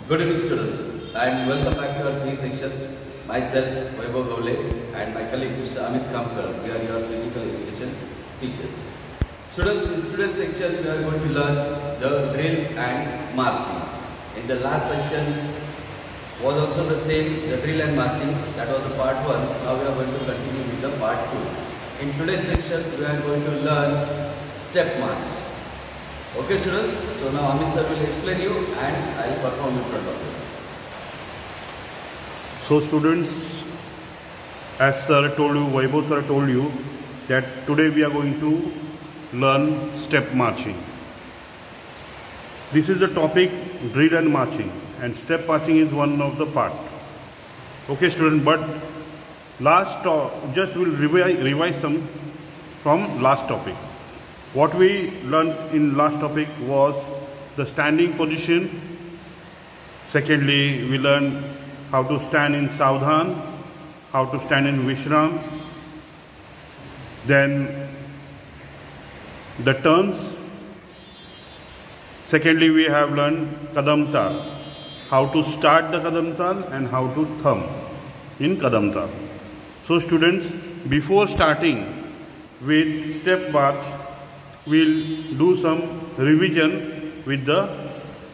Good evening, students, and welcome back to our PE section. Myself, Vaibhav Gavle, and my colleague Mr. Amit Kamkar. We are your physical education teachers. Students, in today's section, we are going to learn the drill and marching. In the last section was also the same, the drill and marching. That was the part 1. Now we are going to continue with the part 2. In today's section, we are going to learn step march. Okay, students. So now Amit sir will explain you, and I will perform in front of you. So students, as sir told you, Vaibhav sir told you that today we are going to learn step marching. This is the topic, drill and marching, and step marching is one of the part. Okay, student, but just we'll revise some from last topic. What we learned in last topic was the standing position. Secondly, we learned how to stand in Savdhan, how to stand in Vishram. Then the turns. Secondly, we have learned Kadam Tal, how to start the Kadam Tal and how to thumb in Kadam Tal. So students, before starting with step march, we'll do some revision with the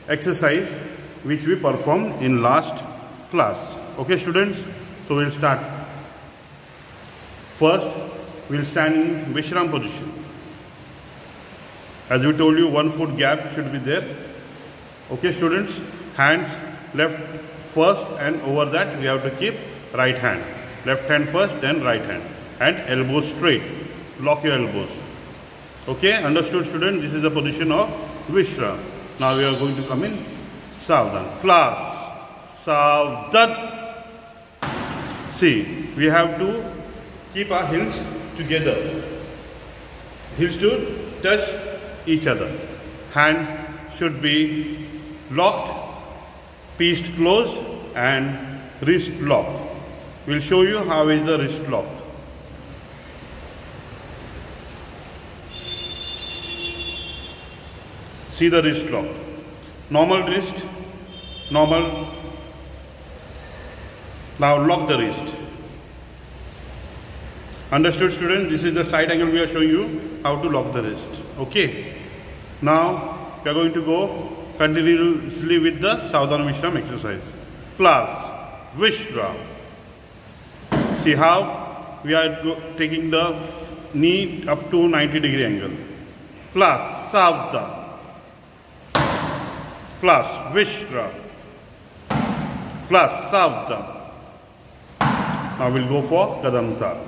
exercise which we performed in last class. Okay, students? So we'll start. First, we'll stand in Vishram position. As we told you, 1 foot gap should be there. Okay, students? Hands left first, and over that we have to keep right hand. Left hand first, then right hand. And elbows straight. Lock your elbows. Okay, understood, student? This is the position of Vishram. Now we are going to come in Savdhan. Class, Savdhan. See, we have to keep our heels together. Heels to touch each other. Hand should be locked, fist closed, and wrist locked. We'll show you how is the wrist lock. See the wrist lock. Normal wrist, normal. Now lock the wrist. Understood, student? This is the side angle we are showing you how to lock the wrist. Okay. Now we are going to go continuously with the Savdhan Vishram exercise. Class, Vishram. See how we are taking the knee up to 90-degree angle. Class, Savdhan. Class, Vishram. Class, Savdhan. Now we'll go for Kadam Tal.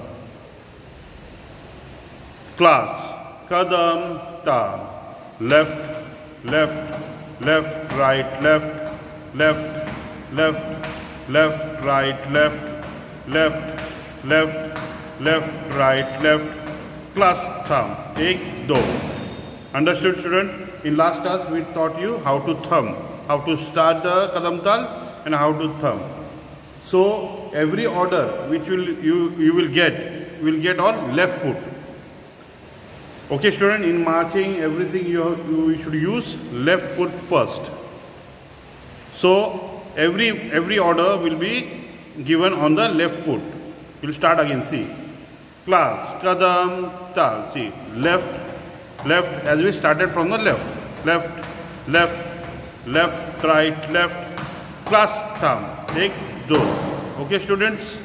Class, Kadam Tal. Left, left, left, right, left, left, left, left, right, left, left, left, left, right, left. Class, thumb. 1, 2. Understood, student? In last class, we taught you how to thumb, how to start the Kadam Tal and how to thumb. So every order which you will get on left foot. Okay, student, in marching, everything you should use left foot first. So every order will be given on the left foot. We'll start again. See, class, Kadam Tal. See, left, left, as we started from the left. Left, left, left, right, left. Class, thumb. 1, 2. Okay, students?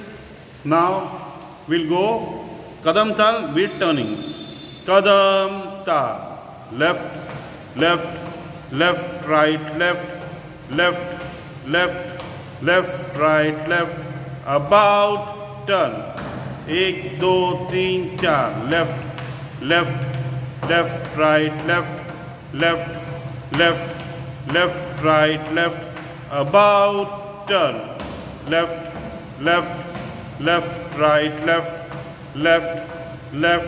Now we'll go Kadam Tal with turnings. Kadam Tal. Left, left, left, right, left, left, left, left, right, left. About turn. 1, 2, 3, 4. Left, left, left, right, left, left, left, left, right, left. About turn. Left, left, left, right, left, left, left,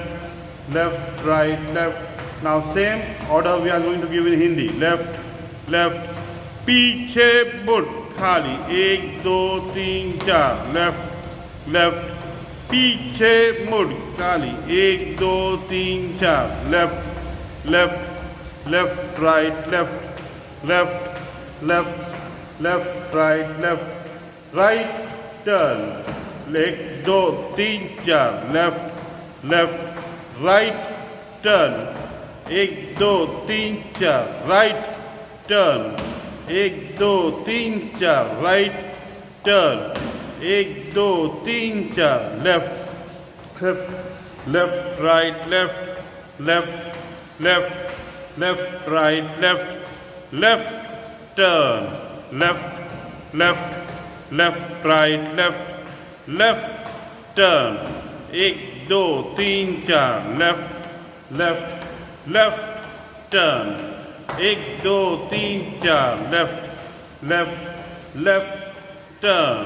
left, right, left. Now same order we are going to give in Hindi. Left, left, पीछे मुड़ खाली 1 2 3 4 left left पीछे मुड़ खाली 1 2 3 4 left left left right left left left left, right, turn, एक दो तीन चार, left, right, turn, एक दो तीन चार, right, turn, एक दो तीन चार, right, turn, एक दो तीन चार, left, right, left, right, left, turn, left, right, left, turn, एक दो तीन चार, left, turn, एक दो तीन चार, left, turn,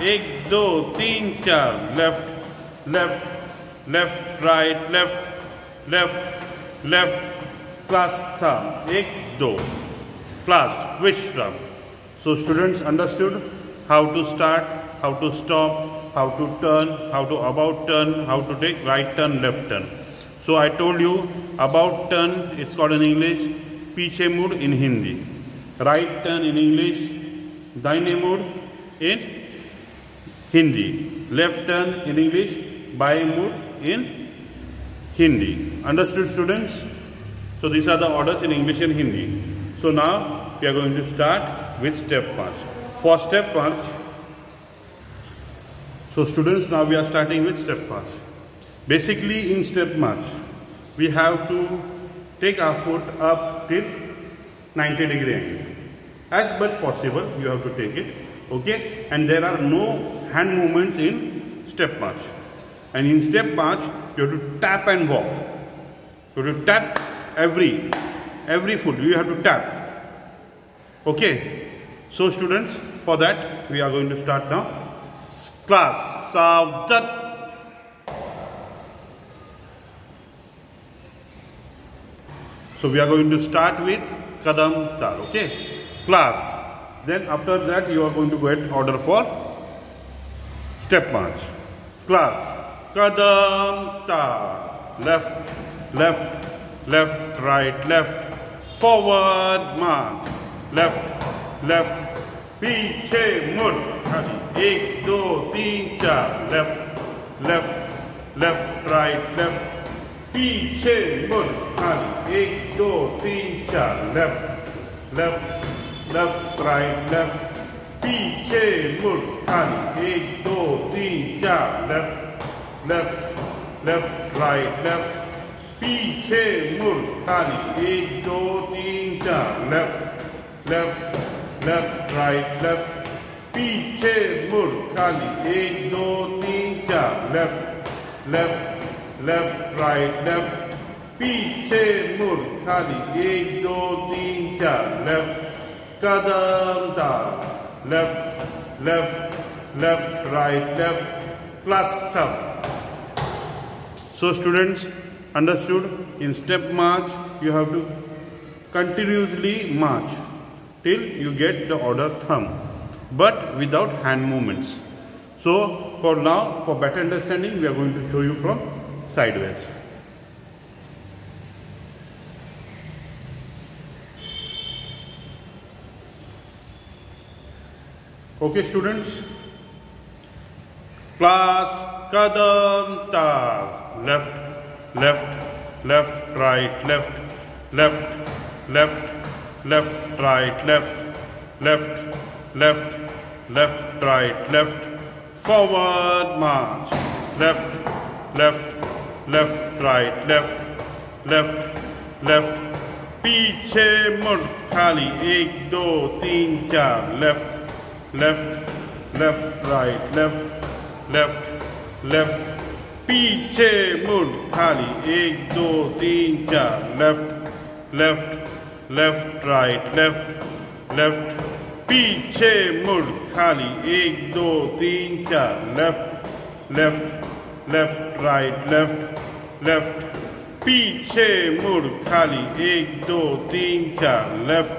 एक दो तीन चार, left, right, left, plus thumb, एक दो, plus switch thumb. So students understood how to start, how to stop, how to turn, how to about turn, how to take right turn, left turn. So I told you about turn, it's called in English पीछे मुड़ in Hindi, right turn in English दाहिने मुड़ in Hindi, left turn in English बाएं मुड़ in Hindi. Understood students? So these are the orders in English and Hindi. So now we are going to start with step march. For step march, so students, now we are starting with step march. Basically in step march, we have to take our foot up till 90-degree angle. As much possible, you have to take it, okay? And there are no hand movements in step march. And in step march, you have to tap and walk. You have to tap every foot, you have to tap. Okay? So students, for that, we are going to start now. Class, Savdat. So we are going to start with Kadam Tal, okay? Class. Then after that, you are going to get order for step march. Class, Kadam Tal. Left, right, forward march. Left, पीछे मुड़, एक दो तीन चार, left, right, पीछे मुड़, एक दो तीन चार, left, right, पीछे मुड़, एक दो तीन चार, left, right, पीछे मुड़, एक दो तीन चार, left, right, पीछे मुड़, एक दो तीन चार, left, right, पीछे मुड़, एक दो तीन चार, कदम ताल, left, right, plus thumb. So students, understood? In step march, you have to continuously march till you get the order thumb, but without hand movements. So for now, for better understanding, we are going to show you from sideways. Okay students? Class, Kadam Tal. Left, right, left, right, left, right, forward march, left, right, left, पीछे मुड़, खाली, एक दो तीन चार, left, right, left, पीछे मुड़, खाली, एक दो तीन चार, left, right, पीछे मुड़, खाली, एक दो तीन चार, left, right, पीछे मुड़, खाली, एक दो तीन चार, left,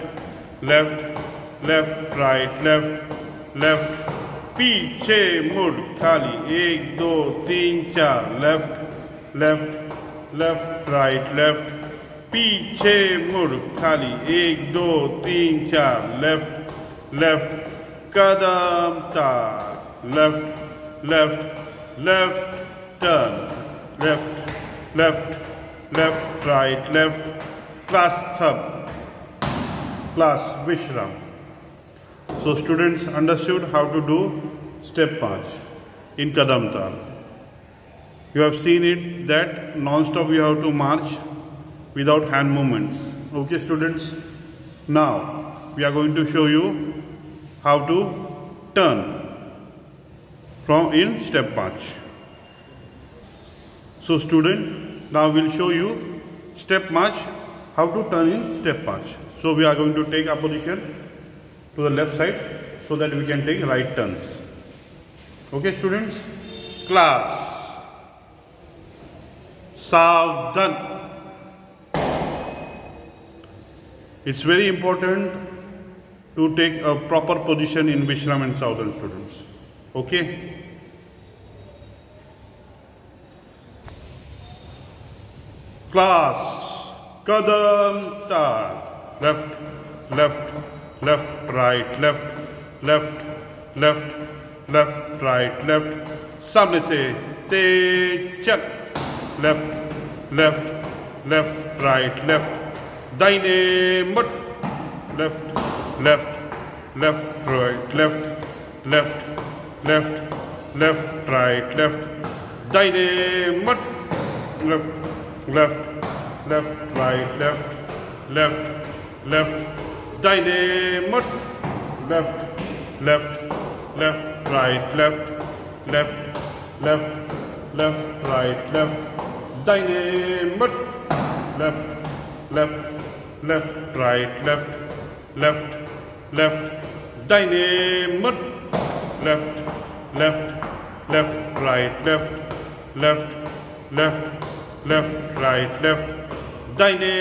right, पीछे मुड़, खाली, एक दो तीन चार, left, right, पीछे मुड़, खाली, एक दो तीन चार, left, left, kadam tal, left, left, left, turn, left, left, left, right, left, class thumb, class Vishram. So students understood how to do step march in Kadam Tal. You have seen it that non-stop you have to march without hand movements. Okay students, now we are going to show you how to turn from in step march. So student, now we will show you step march, how to turn in step march. So we are going to take our position to the left side so that we can take right turns. Okay students, class, Savdhan. It's very important to take a proper position in Vishram and Savdhan students. Okay. Class, Kadam Tal, left, left, left, right, left, left, left, left, right, left, सामने से तेज, left, left, left, right, left, दाहिने मुड़, left, left, left, right, left, left, left, left, right, left, दाहिने मुड़, left, left, left, right, left, left, left, दाहिने मुड़, left, left, left, right, left, left, left, left, right, left, दाहिने मुड़, left, left, left, right, left, left, left, दाहिने मुड़, left, left, left, right, left, left, left, left, right, left, दाहिने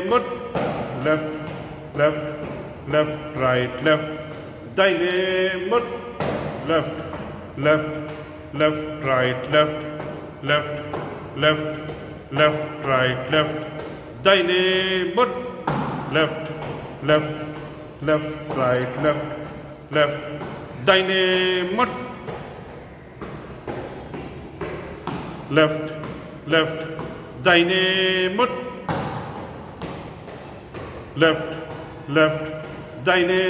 मुड़, left, left, left, right, left, दाहिने मुड़, left, left, left, right, left, left, left, left, right, left, दाहिने मुड़, left, left, left, right, left, left, दाहिने मुड़, left, left, दाहिने मुड़, left, left, दाहिने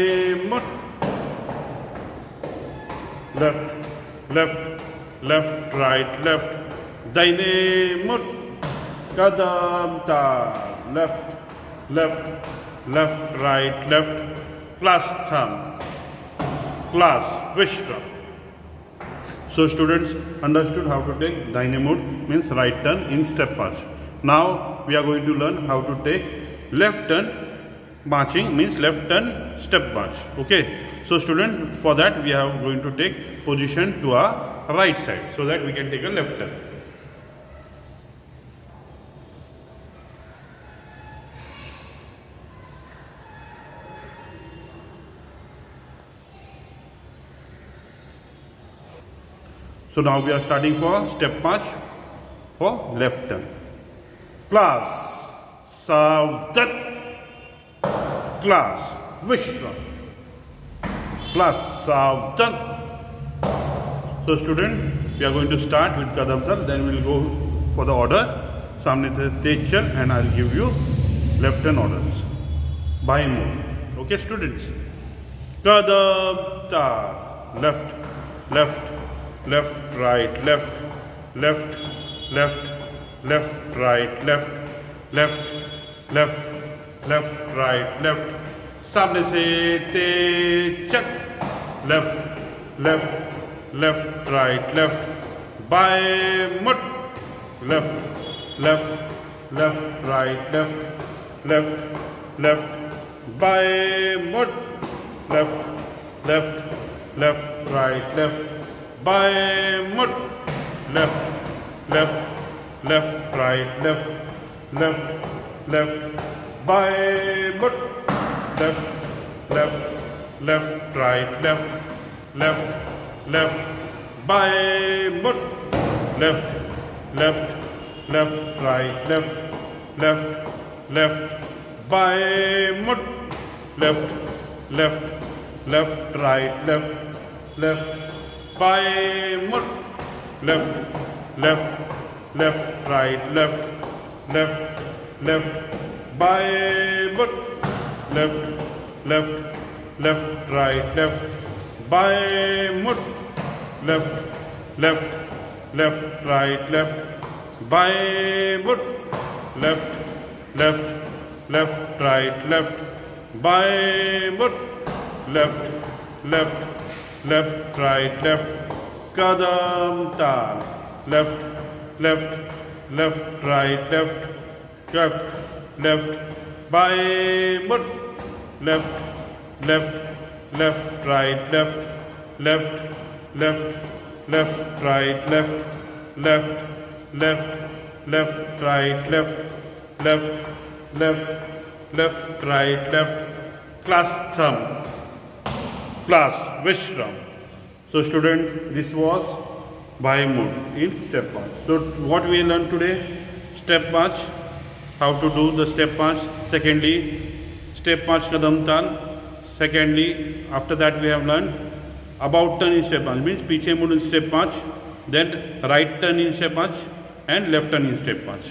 मुड़, left, left, left, right, left, दाहिने मुड़, Kadam Tal, left, left, left, right, left, class thumb, class Vishram. So students understood how to take दाहिने मुड़ means right turn in step march. Now we are going to learn how to take left turn marching means left turn step march. Okay. So student, for that we are going to take position to our right side so that we can take a left turn. So now we are starting for step march for left turn. Class, Savdhan, class Vishram, class Savdhan. So student, we are going to start with Kadam Tal, then we will go for the order. Samne se tej chal and I will give you left turn orders by move. Okay students. Kadam Tal, left, left, left, right, left, left, left, left, right, left, left, left, left, right, left, सामने से तेज, left, left, left, right, left, बाएं मुड़, left, left, left, right, left, left, left, बाएं मुड़, left, left, left, right, left, बाएं मुड़, left, left, left, right, left, left, left, बाएं मुड़, left, left, left, right, left, left, left, बाएं मुड़, left, left, left, right, left, left, left, बाएं मुड़, left, left, left, right, left, left, by mud, left, left, left, right, left, left, left, by mud, left, left, left, right, left, by mud, left, left, left, right, left, by mud, left, left, left, right, left, by mud, left, left, left, right, left, kadam tal, left, left, left, right, left, left, left, by mud, left, left, left, right, left, left, left, left, right, left, left, left, left, right, left, left, left, left, right, left, class thumb, class Vishram. So student, this was by mode in step march. So what we learned today? Step march, how to do the step march. Secondly, step march kadam tal. Secondly, after that we have learned about turn in step march, means piche mud in step march, then right turn in step march and left turn in step march.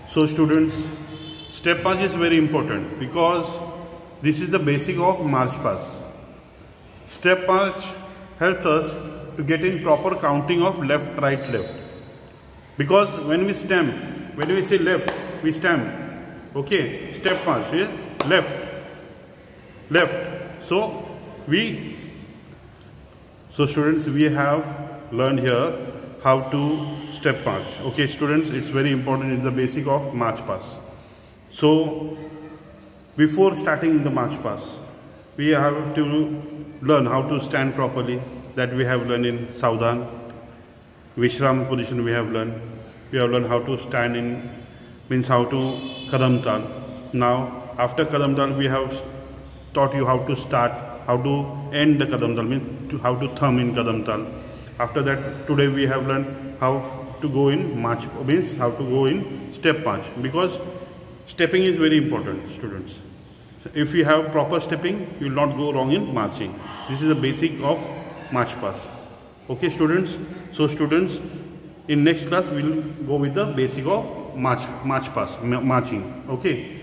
So students, step march is very important because this is the basic of march pass. Step march helps us to get in proper counting of left, right, left. Because when we stamp, when we say left, we stamp. Okay, step march is left, left. So students, we have learned here how to step march. Okay, students, it's very important. It's the basic of march pass. So before starting the march pass, we have to learn how to stand properly. That we have learned in Saudhan. Vishram position we have learned. We have learned how to stand in, means how to kadam tal. Now after kadam tal we have taught you how to start, how to end the kadam tal, means how to thumb in kadam tal. After that, today we have learned how to go in march, means how to go in step march, because stepping is very important, students. So if you have proper stepping, you will not go wrong in marching. This is the basic of march pass. Okay, students. So students, in next class we will go with the basic of march pass, marching. Okay,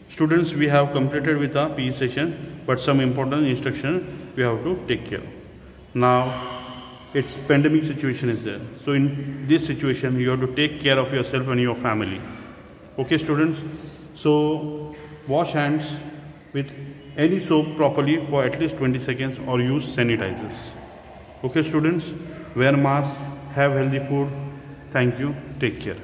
students, we have completed with the PE session, but some important instruction we have to take care. Now it's pandemic situation is there, so in this situation you have to take care of yourself and your family. Okay, students. So wash hands with any soap properly for at least 20 seconds or use sanitizers. Okay, students, wear mask, have healthy food. Thank you. Take care.